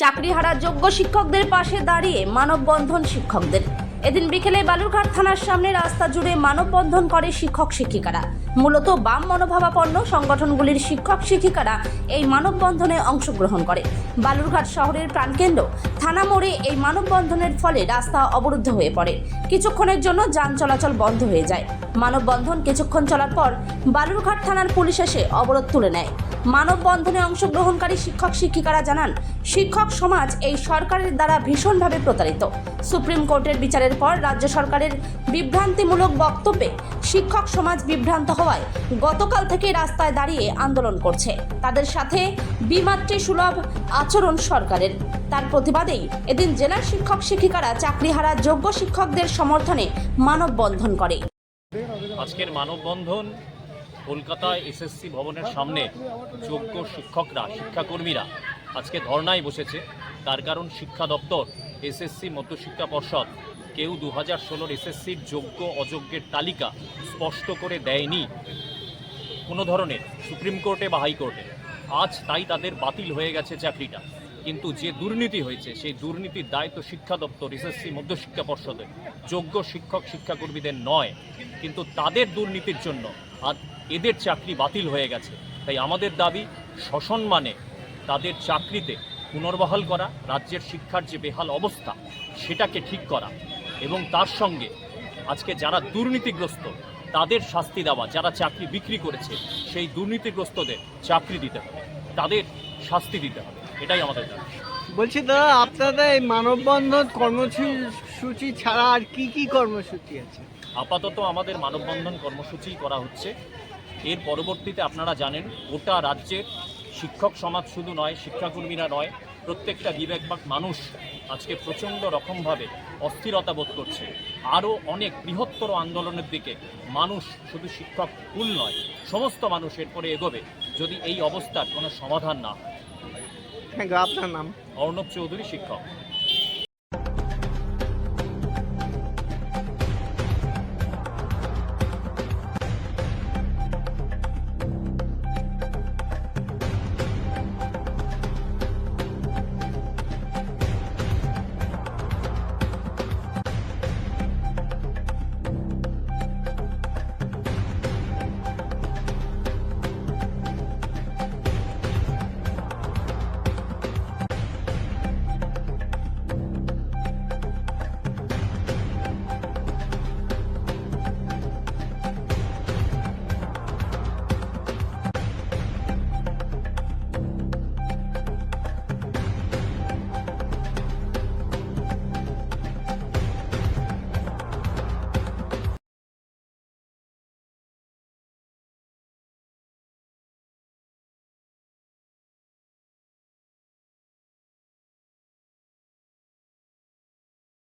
চাকরিহারা যোগ্য শিক্ষকদের পাশে দাঁড়িয়ে মানববন্ধন শিক্ষকদের। এদিন বিকেলে বালুরঘাট থানার সামনে রাস্তা জুড়ে মানববন্ধন করে শিক্ষক শিক্ষিকারা। মূলত বাম মনোভাবাপন্ন সংগঠনগুলির শিক্ষক শিক্ষিকারা এই মানববন্ধনে অংশগ্রহণ করে। বালুরঘাট শহরের প্রাণকেন্দ্র থানা মোড়ে এই মানববন্ধনের ফলে রাস্তা অবরুদ্ধ হয়ে পড়ে। কিছুক্ষণের জন্য যান চলাচল বন্ধ হয়ে যায়। মানববন্ধন কিছুক্ষণ চলার পর বালুরঘাট থানার পুলিশ এসে অবরোধ তুলে নেয়। মানববন্ধনে অংশগ্রহণকারী শিক্ষক শিক্ষিকারা জানান, শিক্ষক সমাজ এই সরকারের দ্বারা ভীষণভাবে প্রতারিত। সুপ্রিম কোর্টের বিচারের পর রাজ্য সরকারের বিভ্রান্তিমূলক বক্তব্যে শিক্ষক সমাজ বিভ্রান্ত হওয়ায় গতকাল থেকে রাস্তায় দাঁড়িয়ে আন্দোলন করছে। তাদের সাথে বিমাতৃসুলভ আচরণ সরকারের। তার প্রতিবাদেই এদিন জেলার শিক্ষক শিক্ষিকারা চাকরিহারা যোগ্য শিক্ষকদের সমর্থনে মানববন্ধন করে। আজকের মানববন্ধন কলকাতায় এসএসসি ভবনের সামনে যোগ্য শিক্ষকরা, শিক্ষাকর্মীরা আজকে ধর্নায় বসেছে। তার কারণ শিক্ষা দপ্তর, এসএসসি মধ্যশিক্ষা পর্ষদ কেউ 2016 এসএসসির যোগ্য অযোগ্যের তালিকা স্পষ্ট করে দেয়নি কোনো ধরনের, সুপ্রিম কোর্টে বা হাইকোর্টে। আজ তাই তাদের বাতিল হয়ে গেছে চাকরিটা। কিন্তু যে দুর্নীতি হয়েছে সেই দুর্নীতির দায় তো শিক্ষা দপ্তর, এসএসসি মধ্যশিক্ষা পর্ষদের, যোগ্য শিক্ষক শিক্ষাকর্মীদের নয়। কিন্তু তাদের দুর্নীতির জন্য আজ এদের চাকরি বাতিল হয়ে গেছে। তাই আমাদের দাবি সসম্মানে তাদের চাকরিতে পুনর্বহাল করা, রাজ্যের শিক্ষার যে বেহাল অবস্থা সেটাকে ঠিক করা, এবং তার সঙ্গে আজকে যারা দুর্নীতিগ্রস্ত তাদের শাস্তি দেওয়া। যারা চাকরি বিক্রি করেছে সেই দুর্নীতিগ্রস্তদের চাকরি দিতে হবে, তাদের শাস্তি দিতে হবে। এটাই আমাদের দাবি। বলছি দাদা, আপনাদের এই মানববন্ধন কর্মসূচি ছাড়া আর কি কর্মসূচি আছে? আপাতত আমাদের মানববন্ধন কর্মসূচি করা হচ্ছে। এর পরবর্তীতে আপনারা জানেন গোটা রাজ্যের শিক্ষক সমাজ শুধু নয়, শিক্ষাকর্মীরা নয়, প্রত্যেকটা বিবেকবান মানুষ আজকে প্রচণ্ড রকমভাবে অস্থিরতা বোধ করছে। আরও অনেক বৃহত্তর আন্দোলনের দিকে মানুষ, শুধু শিক্ষক কুল নয়, সমস্ত মানুষ এরপরে এগোবে যদি এই অবস্থার কোনো সমাধান না হয়। আপনার নাম? অর্ণব চৌধুরী, শিক্ষক।